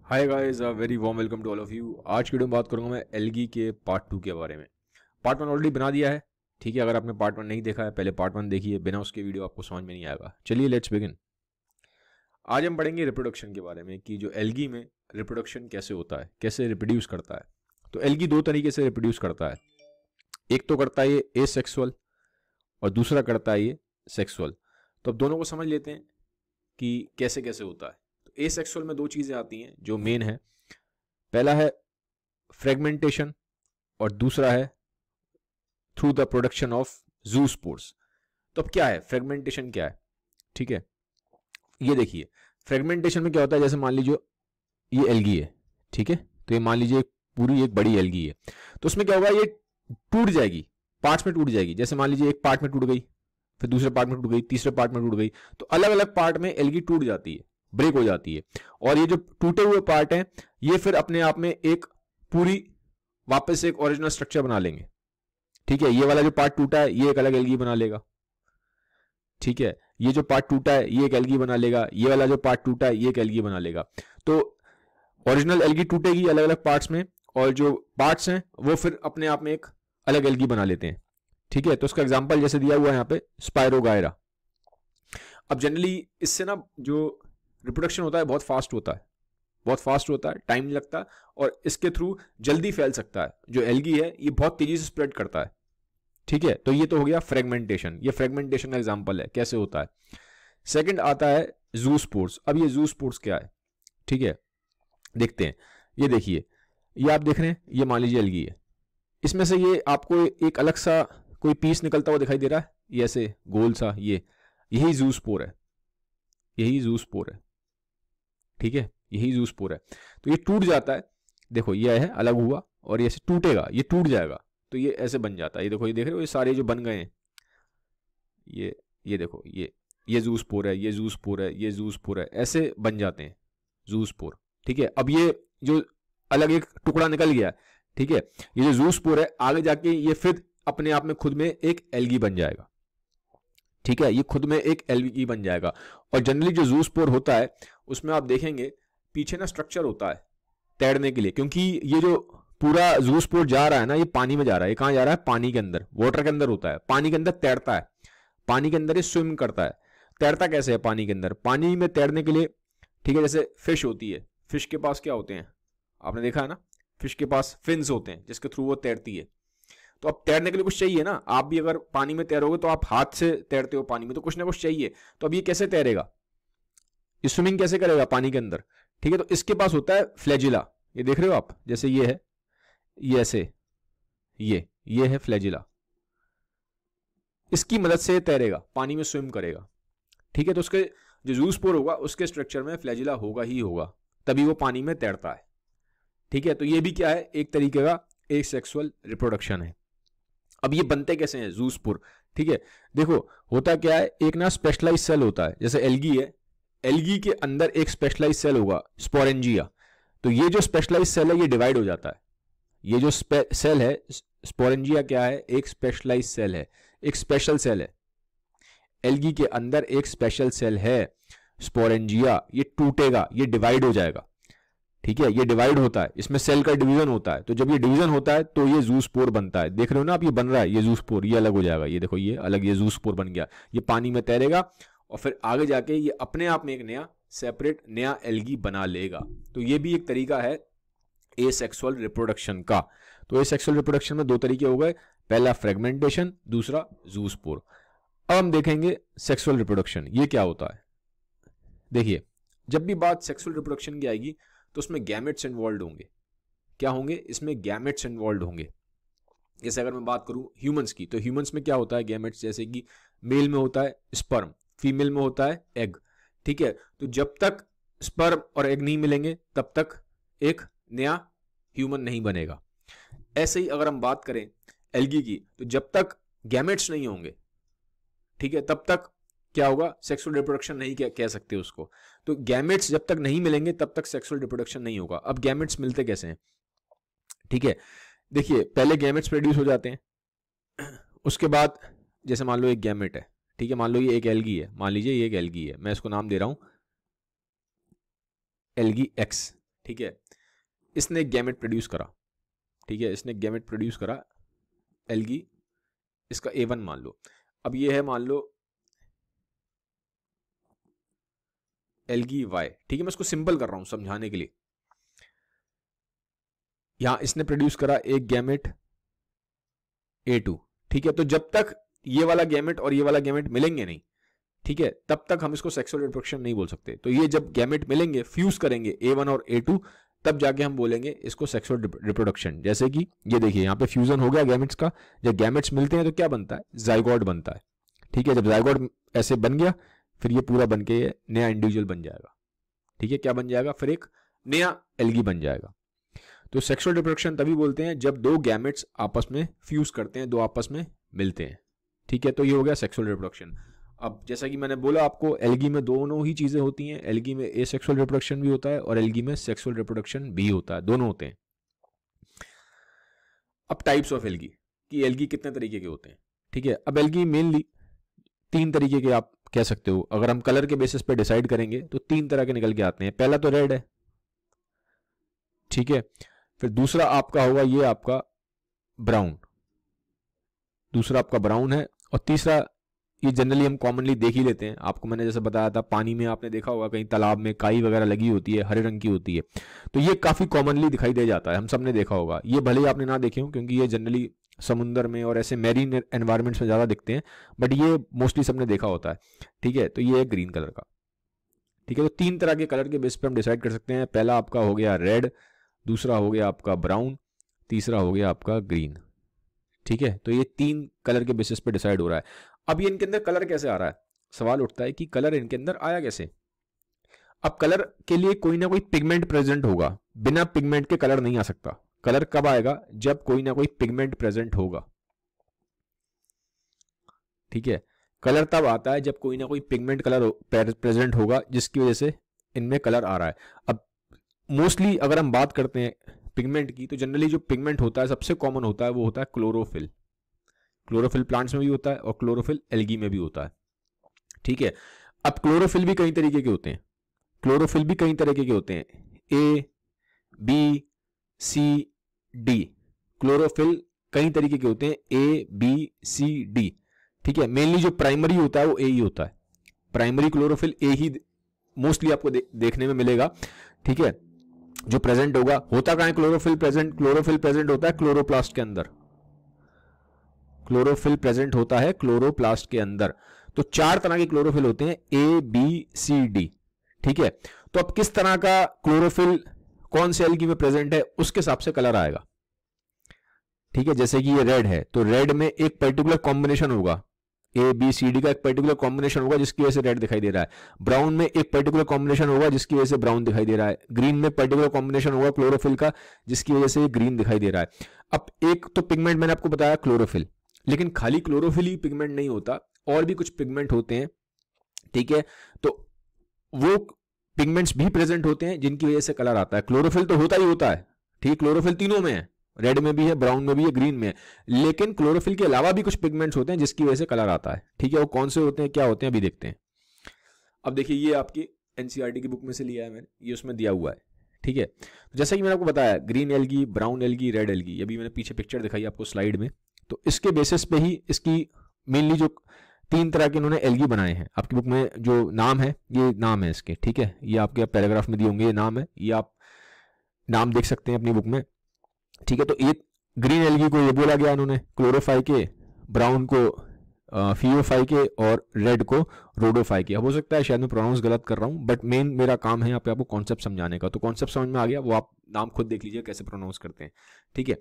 Hi guys, very warm welcome to all of you. आज की video में बात करूंगा मैं एल्गी के पार्ट 2 के बारे में। पार्ट 1 ऑलरेडी बना दिया है, ठीक है। अगर आपने पार्ट 1 नहीं देखा है, पहले पार्ट 1 देखिए, बिना उसके वीडियो आपको समझ में नहीं आएगा। चलिए लेट्स बिगिन। आज हम पढ़ेंगे रिप्रोडक्शन के बारे में कि जो एल्गी में रिप्रोडक्शन कैसे होता है, कैसे रिप्रोड्यूस करता है। तो एल्गी दो तरीके से रिप्रोड्यूस करता है, एक तो करता है ये एसेक्सुअल और दूसरा करता है ये सेक्सुअल। तो अब दोनों को समझ लेते हैं कि कैसे कैसे होता है। तो एसेक्सुअल में दो चीज़ें आती हैं जो मेन है। पहला है फ्रेगमेंटेशन और दूसरा है through the production of zoospores. तो अब क्या है फ्रेगमेंटेशन, क्या है, ठीक है। ये देखिए फ्रेगमेंटेशन में क्या होता है, जैसे मान लीजिए ये एल्गी है, ठीक है। तो ये मान लीजिए पूरी एक बड़ी एल्गी है, तो उसमें क्या होगा, ये टूट जाएगी, पार्ट्स में टूट जाएगी। जैसे मान लीजिए एक पार्ट में टूट गई, फिर दूसरे पार्ट में टूट गई, तीसरे पार्ट में टूट गई। तो अलग अलग पार्ट में एल्गी टूट जाती है, ब्रेक हो जाती है। और ये जो टूटे हुए पार्ट हैं ये फिर अपने आप में एक पूरी वापस से एक ओरिजिनल स्ट्रक्चर बना लेंगे, ठीक है। ये वाला जो पार्ट टूटा है ये एक अलग एल्गी बना लेगा, ठीक है। ये जो पार्ट टूटा है ये एक एल्गी बना लेगा, ये वाला जो पार्ट टूटा है ये एक एल्गी बना लेगा। तो ओरिजिनल एल्गी टूटेगी अलग अलग पार्ट्स में, और जो पार्ट्स हैं वो फिर अपने आप में एक अलग एल्गी बना लेते हैं, ठीक है। तो उसका एग्जांपल जैसे दिया हुआ है यहाँ पे स्पायरोगायरा। अब जनरली इससे ना जो रिप्रोडक्शन होता है बहुत फास्ट होता है, बहुत फास्ट होता है, टाइम नहीं लगता, और इसके थ्रू जल्दी फैल सकता है। जो एल्गी है ये बहुत तेजी से स्प्रेड करता है, ठीक है। तो ये तो हो गया फ्रेगमेंटेशन, ये फ्रेगमेंटेशन का एग्जांपल है कैसे होता है। सेकंड आता है जूस्पोर्स। अब ये जूस्पोर्स क्या है, ठीक है, देखते हैं। ये देखिए, ये आप देख रहे हैं, ये मान लीजिए एल्गी है, इसमें से ये आपको एक अलग सा कोई पीस निकलता हुआ दिखाई दे रहा है, ये ऐसे गोल सा, ये यही जूस्पोर है, यही जूस्पोर है, ठीक है, यही जूस्पोर है। तो ये टूट जाता है, देखो ये है अलग हुआ, और ये ऐसे टूटेगा, ये टूट जाएगा, तो ये ऐसे बन जाता है। ये देखो, ये देख रहे हो, ये सारे जो बन गए हैं, ये देखो, ये जूस्पोर है, ये जूस्पोर है, ये जूस्पोर है, ऐसे बन जाते हैं जूस्पोर, ठीक है। अब ये जो अलग एक टुकड़ा निकल गया, ठीक है, ये जो जूस्पोर है आगे जाके ये फिर अपने आप में खुद में एक एल्गी बन जाएगा, ठीक है। ये खुद में एक एल्गी बन जाएगा। और जनरली जो जूस्पोर होता है उसमें आप देखेंगे पीछे ना स्ट्रक्चर होता है तैरने के लिए, क्योंकि ये जो पूरा जूस्पोर जा रहा है ना, ये पानी में जा रहा है। ये कहां जा रहा है, पानी के अंदर, वाटर के अंदर होता है, पानी के अंदर तैरता है, पानी के अंदर ये स्विम करता है। तैरता कैसे है पानी के अंदर, पानी में तैरने के लिए, ठीक है। जैसे फिश होती है, फिश के पास क्या होते हैं, आपने देखा है ना, फिश के पास फिन्स होते हैं जिसके थ्रू वो तैरती है। तो अब तैरने के लिए कुछ चाहिए ना, आप भी अगर पानी में तैरोगे तो आप हाथ से तैरते हो पानी में, तो कुछ ना कुछ चाहिए। तो अब ये कैसे तैरेगा, ये स्विमिंग कैसे करेगा पानी के अंदर, ठीक है। तो इसके पास होता है फ्लैजिला, ये देख रहे हो आप, जैसे ये है, ये ऐसे, ये है फ्लैजिला, इसकी मदद से तैरेगा, पानी में स्विम करेगा, ठीक है। तो उसके जो जूस्पोर होगा उसके स्ट्रक्चर में फ्लैजिला होगा ही होगा, तभी वो पानी में तैरता है, ठीक है। तो ये भी क्या है, एक तरीके का एसेक्सुअल रिप्रोडक्शन है। अब ये बनते कैसे हैं जूस्पोर, ठीक है। देखो होता क्या है, एक ना स्पेशलाइज सेल होता है, जैसे एल्गी है, एल्गी के अंदर एक स्पेशलाइज सेल होगा स्पोरेंजिया। तो ये जो स्पेशलाइज सेल है ये डिवाइड हो जाता है, ये जो सेल है स्पोरेंजिया क्या है, एक स्पेशलाइज सेल है, एक स्पेशल सेल है। एल्गी के अंदर एक स्पेशल सेल है स्पोरेंजिया, ये टूटेगा, ये डिवाइड हो जाएगा, ठीक है। ये डिवाइड होता है, इसमें सेल का डिवीजन होता है। तो जब ये डिवीजन होता है तो ये जूस्पोर बनता है, देख रहे हो ना आप, ये बन रहा है, ये जूस्पोर, ये अलग हो जाएगा, ये देखो ये अलग, ये जूस्पोर बन गया, ये पानी में तैरेगा और फिर आगे जाके ये अपने आप में एक नया सेपरेट नया एल्गी बना लेगा। तो ये भी एक तरीका है एसेक्सुअल रिप्रोडक्शन का। तो एसेक्सुअल रिप्रोडक्शन में दो तरीके हो गए, पहला फ्रेगमेंटेशन, दूसरा जूस्पोर। अब हम देखेंगे सेक्सुअल रिप्रोडक्शन, ये क्या होता है। देखिए जब भी बात सेक्सुअल रिप्रोडक्शन की आएगी तो उसमें गैमेट्स इन्वॉल्व होंगे। क्या होंगे, इसमें गैमेट्स इन्वॉल्व होंगे। जैसे अगर मैं बात करूं ह्यूमंस की, तो ह्यूमंस में क्या होता है गैमेट्स, जैसे कि मेल में होता है स्पर्म, फीमेल में होता है एग, ठीक है। तो जब तक स्पर्म और एग नहीं मिलेंगे तब तक एक नया ह्यूमन नहीं बनेगा। ऐसे ही अगर हम बात करें एल्गी की, तो जब तक गैमेट्स नहीं होंगे, ठीक है, तब तक क्या होगा, सेक्सुअल रिप्रोडक्शन नहीं कह सकते उसको। तो गैमेट्स जब तक नहीं मिलेंगे तब तक सेक्सुअल रिप्रोडक्शन नहीं होगा। अब गैमेट्स मिलते कैसे हैं, ठीक है। देखिए पहले गैमेट्स प्रोड्यूस हो जाते हैं, उसके बाद जैसे मान लो एक गैमेट है, ठीक है, मान लो ये एक एल्गी है, मान लीजिए ये एक एल्गी है, मैं इसको नाम दे रहा हूं एल्गी एक्स, ठीक है, इसने गैमेट प्रोड्यूस करा, ठीक है, इसने गैमेट प्रोड्यूस करा एल्गी, इसका A1 मान लो। अब ये है मान लो एल्गी Y, ठीक है, मैं इसको सिंपल कर रहा हूं समझाने के लिए। यहां इसने प्रोड्यूस करा एक गैमेट A2, ठीक है, तो जब तक ये वाला गैमेट और ये वाला गैमेट मिलेंगे नहीं, ठीक है, तब तक हम इसको सेक्सुअल रिप्रोडक्शन नहीं बोल सकते। तो ये जब गैमेट मिलेंगे, फ्यूज करेंगे A1 और A2, तब जाके हम बोलेंगे इसको सेक्सुअल रिप्रोडक्शन। जैसे कि ये देखिए यहाँ पे फ्यूजन हो गया गैमेट्स का, जब गैमेट्स मिलते हैं तो क्या बनता है, जाइगोट बनता है, ठीक है, जब जाइगोट ऐसे बन गया फिर ये पूरा बन के नया इंडिविजुअल बन जाएगा, ठीक है, क्या बन जाएगा, फिर एक नया एल्गी बन जाएगा। तो सेक्सुअल रिप्रोडक्शन तभी बोलते हैं जब दो गैमेट्स आपस में फ्यूज करते हैं, दो आपस में मिलते हैं, ठीक है, तो ये हो गया सेक्सुअल रिप्रोडक्शन। अब जैसा कि मैंने बोला आपको, एल्गी में दोनों ही चीजें होती हैं, एल्गी में एसेक्सुअल रिप्रोडक्शन भी होता है और एल्गी में सेक्सुअल रिप्रोडक्शन भी होता है, दोनों होते हैं। अब टाइप्स ऑफ एल्गी, कि एल्गी कितने तरीके के होते हैं, ठीक है। अब एल्गी मेनली 3 तरीके के आप कह सकते हो, अगर हम कलर के बेसिस पे डिसाइड करेंगे तो 3 तरह के निकल के आते हैं। पहला तो रेड है, ठीक है, फिर दूसरा आपका होगा ये आपका ब्राउन, दूसरा आपका ब्राउन है, और तीसरा ये जनरली हम कॉमनली देख ही लेते हैं, आपको मैंने जैसे बताया था, पानी में आपने देखा होगा कहीं तालाब में काई वगैरह लगी होती है, हरे रंग की होती है, तो ये काफी कॉमनली दिखाई दे जाता है, हम सब ने देखा होगा। ये भले ही आपने ना देखे हो क्योंकि ये जनरली समुद्र में और ऐसे मैरीन एनवायरमेंट्स में ज्यादा दिखते हैं, बट ये मोस्टली सबने देखा होता है, ठीक है। तो ये है ग्रीन कलर का, ठीक है। तो 3 तरह के कलर के बेस पे हम डिसाइड कर सकते हैं। पहला आपका हो गया रेड, दूसरा हो गया आपका ब्राउन, तीसरा हो गया आपका ग्रीन, ठीक है। तो ये 3 कलर के बेसिस पे डिसाइड हो रहा है। अब ये इनके अंदर कलर कैसे आ रहा है, सवाल उठता है कि कलर इनके अंदर आया कैसे। अब कलर के लिए कोई ना कोई पिगमेंट प्रेजेंट होगा, बिना पिगमेंट के कलर नहीं आ सकता। कलर कब आएगा, जब कोई ना कोई पिगमेंट प्रेजेंट होगा, ठीक है। कलर तब आता है जब कोई ना कोई पिगमेंट कलर प्रेजेंट होगा जिसकी वजह से इनमें कलर आ रहा है। अब मोस्टली अगर हम बात करते हैं पिगमेंट की, तो जनरली जो पिगमेंट होता है सबसे कॉमन होता है वो होता है क्लोरोफिल। क्लोरोफिल प्लांट्स में भी होता है और क्लोरोफिल एल्गी में भी होता है, ठीक है। अब क्लोरोफिल भी कई तरीके के होते हैं, क्लोरोफिल भी कई तरीके के होते हैं, A, B, C, D, chlorophyll कई तरीके के होते हैं, A, B, C, D, ठीक है। मेनली जो प्राइमरी होता है वो A ही होता है, primary chlorophyll A he mostly आपको देखने में मिलेगा, ठीक है। जो प्रेजेंट होगा, होता कहां है क्लोरोफिल प्रेजेंट, क्लोरोफिल प्रेजेंट होता है क्लोरोप्लास्ट के अंदर, क्लोरोफिल प्रेजेंट होता है क्लोरोप्लास्ट के अंदर। तो 4 तरह के क्लोरोफिल होते हैं, A, B, C, D, ठीक है। तो अब किस तरह का क्लोरोफिल कौन से एल्गी में प्रेजेंट है उसके हिसाब से कलर आएगा, ठीक है। जैसे कि ये रेड है तो रेड में एक पर्टिकुलर कॉम्बिनेशन होगा, A, B, C, D का एक पर्टिकुलर कॉम्बिनेशन होगा जिसकी वजह से रेड दिखाई दे रहा है। ब्राउन में एक पर्टिकुलर कॉम्बिनेशन होगा जिसकी वजह से ब्राउन दिखाई दे रहा है। ग्रीन में पर्टिकुलर कॉम्बिनेशन होगा क्लोरोफिल का जिसकी वजह से ग्रीन दिखाई दे रहा है। अब एक तो पिगमेंट मैंने आपको बताया क्लोरोफिल, लेकिन खाली क्लोरोफिल ही पिगमेंट नहीं होता, और भी कुछ पिगमेंट होते हैं, ठीक है। तो वो पिगमेंट्स भी प्रेजेंट होते हैं जिनकी वजह से कलर आता है। क्लोरोफिल तो होता ही होता है, ठीक, क्लोरोफिल तीनों में है, रेड में भी है, ब्राउन में भी है, ग्रीन में है, लेकिन क्लोरोफिल के अलावा भी कुछ पिगमेंट्स होते हैं जिसकी वजह से कलर आता है, ठीक है। वो कौन से होते हैं, क्या होते हैं, अभी देखते हैं। अब देखिए ये आपकी एनसीईआरटी की बुक में से लिया है मैंने, ये उसमें दिया हुआ है, ठीक है। जैसा कि मैंने आपको बताया, green algae, brown algae, red algae, अभी मैंने पीछे पिक्चर दिखाई आपको स्लाइड में, तो इसके बेसिस पे ही इसकी मेनली जो 3 तरह के इन्होंने एल्गी बनाए हैं। आपकी बुक में जो नाम है, ये नाम है इसके, ठीक है, ये आपके पैराग्राफ में दिए होंगे, ये नाम है, ये आप नाम देख सकते हैं अपनी बुक में, ठीक है। तो ये ग्रीन एल्गी को ये बोला गया इन्होंने क्लोरोफाइके, ब्राउन को फियोफाइके और रेड को रोडोफाइके। अब हो सकता है शायद मैं प्रोनाउंस गलत कर रहा हूँ, बट मेन मेरा काम है यहाँ पे आपको कॉन्सेप्ट समझाने का। तो कॉन्सेप्ट समझ में आ गया, वो आप नाम खुद देख लीजिए कैसे प्रोनाउंस करते हैं, ठीक है।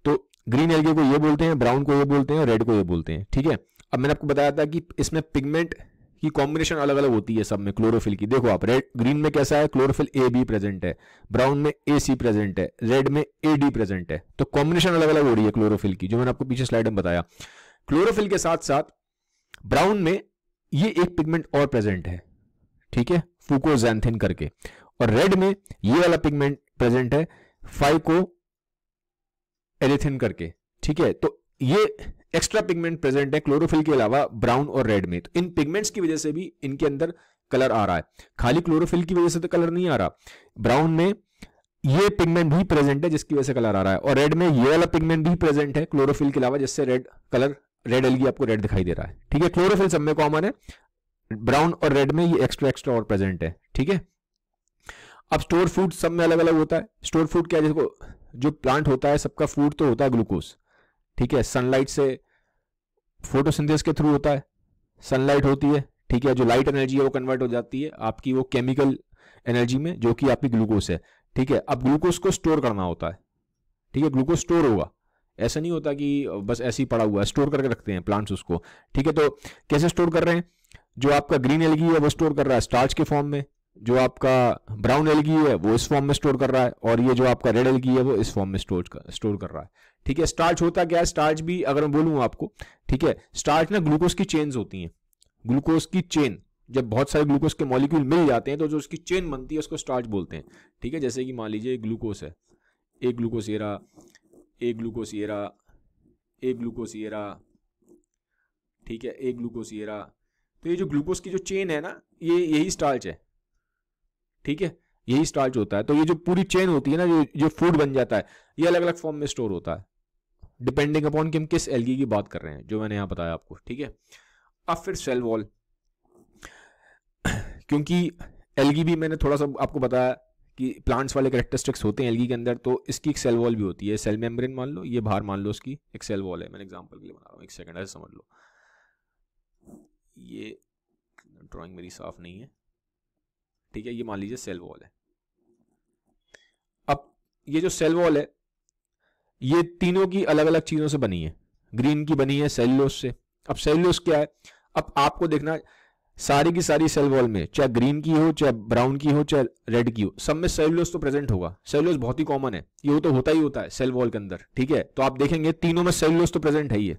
तो ग्रीन एल्गी को ये बोलते हैं, ब्राउन को ये बोलते हैं और रेड को ये बोलते हैं, ठीक है। अब मैंने आपको बताया था कि इसमें पिगमेंट की कॉम्बिनेशन अलग अलग होती है सब में क्लोरोफिल की। देखो आप, रेड ग्रीन में कैसा है, क्लोरोफिल A, B प्रेजेंट है, ब्राउन में A, C प्रेजेंट है, रेड में A, D प्रेजेंट है। तो कॉम्बिनेशन अलग अलग हो रही है क्लोरोफिल की, जो मैंने आपको पीछे स्लाइड में बताया। क्लोरोफिल के साथ साथ ब्राउन में ये एक पिगमेंट और प्रेजेंट है, ठीक है, फुकोजैंथिन करके, और रेड में ये वाला पिगमेंट प्रेजेंट है फाइको एरिथिन करके, ठीक है। तो ये एक्स्ट्रा पिगमेंट प्रेजेंट है क्लोरोफिल के अलावा ब्राउन और रेड में। तो इन पिगमेंट्स की वजह से भी इनके अंदर कलर आ रहा है, खाली क्लोरोफिल की वजह से तो कलर नहीं आ रहा। ब्राउन में ये पिगमेंट भी प्रेजेंट है जिसकी वजह से कलर आ रहा है, और रेड में ये वाला पिगमेंट भी प्रेजेंट है क्लोरोफिल के अलावा, जिससे रेड कलर, रेड एलगी आपको रेड दिखाई दे रहा है। ठीक है, क्लोरोफिल सब में कॉमन है, ब्राउन और रेड में ये एक्स्ट्रा और प्रेजेंट है। ठीक है, अब स्टोर फूड सब में अलग अलग होता है। स्टोर फूड क्या है, जिसको जो प्लांट होता है सबका फूड तो होता है ग्लूकोज। ठीक है, सनलाइट से फोटोसिंथेसिस के थ्रू होता है, सनलाइट होती है। ठीक है, जो लाइट एनर्जी है वो कन्वर्ट हो जाती है आपकी वो केमिकल एनर्जी में, जो कि आपकी ग्लूकोज है। ठीक है, अब ग्लूकोज को स्टोर करना होता है। ठीक है, ग्लूकोज स्टोर होगा, ऐसा नहीं होता कि बस ऐसे ही पड़ा हुआ है, स्टोर करके रखते हैं प्लांट्स उसको। ठीक है, तो कैसे स्टोर कर रहे हैं, जो आपका ग्रीन एलगी है वो स्टोर कर रहा है स्टार्च के फॉर्म में, जो आपका ब्राउन एलगी है वो इस फॉर्म में स्टोर कर रहा है, और ये जो आपका रेड एलगी है वो इस फॉर्म में स्टोर कर रहा है। ठीक है, स्टार्च होता क्या है, स्टार्च भी अगर मैं बोलूँ आपको, ठीक है, स्टार्च ना ग्लूकोज की चेन्स होती हैं। ग्लूकोज की चेन, जब बहुत सारे ग्लूकोज के मॉलिक्यूल मिल जाते हैं तो जो उसकी चेन बनती है उसको स्टार्च बोलते हैं। ठीक है, जैसे कि मान लीजिए ग्लूकोज है, एक ग्लूकोज ये रहा, एक ग्लूकोज ये रहा, एक ग्लूकोज ये रहा। ठीक है, एक ग्लूकोज ये रहा, तो ये जो ग्लूकोज की जो चेन है ना, ये यही स्टार्च है। ठीक है, यही स्टार्च होता है। तो ये जो पूरी चेन होती है ना, जो फूड बन जाता है, ये अलग अलग फॉर्म में स्टोर होता है, डिपेंडिंग अपॉन कि हम किस एल्गी की बात कर रहे हैं, जो मैंने यहाँ बताया आपको। ठीक है, अब फिर सेल वॉल, क्योंकि एल्गी भी मैंने थोड़ा सा आपको बताया कि प्लांट्स वाले कैरेक्टरिस्टिक्स होते हैं एल्गी के अंदर, तो इसकी एक सेल वॉल भी होती है। सेल मेम्ब्रेन मान लो, ये बाहर मान लो उसकी एक सेल वॉल है, मैंने एग्जांपल के लिए बना रहा हूँ, एक सेकंड ऐसे समझ लो। ये ड्राइंग मेरी साफ नहीं है। ठीक है, ये मान लीजिए सेल वॉल है। अब ये जो सेल वॉल है ये तीनों की अलग अलग चीजों से बनी है। ग्रीन की बनी है सेल्यूलोज से। अब सेल्यूलोज क्या है, अब आपको देखना सारी की सारी सेल वॉल में, चाहे ग्रीन की हो, चाहे ब्राउन की हो, चाहे रेड की हो, सब में सेल्यूलोज तो प्रेजेंट होगा। सेल्यूलोज बहुत ही कॉमन है, ये तो होता ही होता है सेल वॉल के अंदर। ठीक है, तो आप देखेंगे तीनों में सेल्यूलोज तो प्रेजेंट है ही है।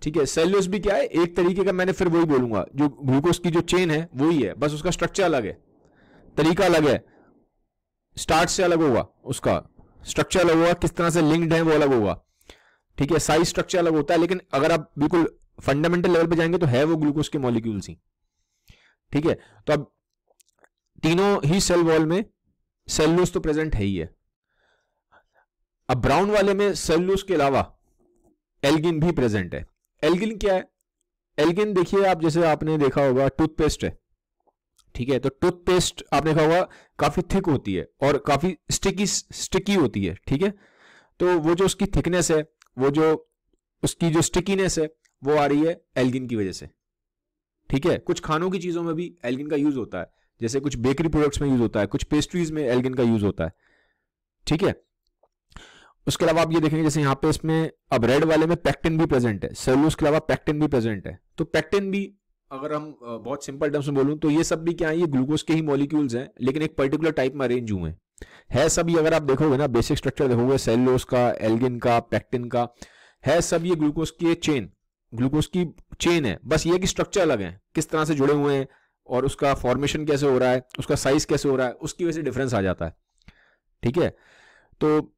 ठीक है, सेल्यूलोज भी क्या है, एक तरीके का, मैंने फिर वही बोलूंगा, जो ग्लूकोज की जो चेन है वही है, बस उसका स्ट्रक्चर अलग है, तरीका अलग है, स्टार्च से अलग होगा, उसका स्ट्रक्चर अलग होगा, किस तरह से लिंक्ड है वो अलग होगा। ठीक है, साइज स्ट्रक्चर अलग होता है, लेकिन अगर आप बिल्कुल फंडामेंटल लेवल पे जाएंगे तो है वो ग्लूकोज के मॉलिक्यूल्स ही। ठीक है, तो अब तीनों ही सेल वॉल में सेल्यूलोज तो प्रेजेंट है ही है। अब ब्राउन वाले में सेल्यूलोज के अलावा एल्गिन भी प्रेजेंट है। एल्गिन क्या है, एल्गिन देखिए आप, जैसे आपने देखा होगा टूथपेस्ट है। ठीक है, तो टूथपेस्ट आपने देखा होगा काफी थिक होती है और काफी स्टिकी होती है। ठीक है, तो वो जो उसकी थिकनेस है, वो जो उसकी जो स्टिकीनेस है, वो आ रही है एल्गिन की वजह से। ठीक है, कुछ खानों की चीजों में भी एल्गिन का यूज होता है, जैसे कुछ बेकरी प्रोडक्ट्स में यूज होता है, कुछ पेस्ट्रीज में एल्गिन का यूज होता है। ठीक है, उसके अलावा आप ये देखेंगे जैसे यहाँ पे इसमें अब रेड वाले में पेक्टिन भी प्रेजेंट है, सेल्यूलोज के अलावा पेक्टिन भी प्रेजेंट है। तो पेक्टिन भी अगर हम बहुत सिंपल टर्म्स में बोलूं तो ये सब भी क्या है, ये ग्लूकोज के ही मॉलिक्यूल्स हैं, लेकिन एक पर्टिकुलर टाइप में अरेंज हुए हैं। सब ये, अगर आप देखोगे ना बेसिक स्ट्रक्चर देखोगे सेल्यूलोज का, एल्गिन का, पेक्टिन का, है सब ये ग्लूकोज की चेन, ग्लूकोज की चेन है, बस ये कि स्ट्रक्चर अलग है, किस तरह से जुड़े हुए हैं और उसका फॉर्मेशन कैसे हो रहा है, उसका साइज कैसे हो रहा है, उसकी वजह से डिफरेंस आ जाता है। ठीक है, तो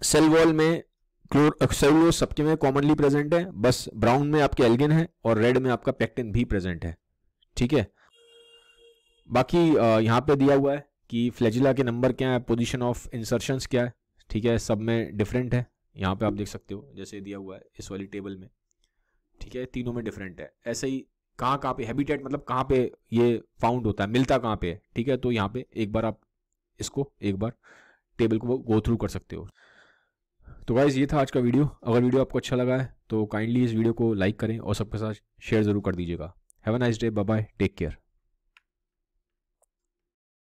सेल वॉल में सेल्यूलोज सबके में कॉमनली प्रेजेंट है, बस ब्राउन में आपके एल्गिन है और रेड में आपका पेक्टिन भी प्रेजेंट है। ठीक है, बाकी यहाँ पे दिया हुआ है कि फ्लैजिला के नंबर क्या है, पोजीशन ऑफ इंसर्शंस क्या है। ठीक है, सब में डिफरेंट है, यहाँ पे आप देख सकते हो जैसे दिया हुआ है इस वाली टेबल में। ठीक है, तीनों में डिफरेंट है। ऐसे ही कहाँ कहाँ पे हैबिटेट, मतलब कहाँ पे ये फाउंड होता है, मिलता कहाँ पे है। ठीक है, तो यहाँ पे एक बार आप इसको एक बार टेबल को गो थ्रू कर सकते हो। तो गाइस ये था आज का वीडियो। अगर वीडियो आपको अच्छा लगा है तो काइंडली इस वीडियो को लाइक करें और सबके साथ शेयर ज़रूर कर दीजिएगा। Have a nice day, bye bye, take care.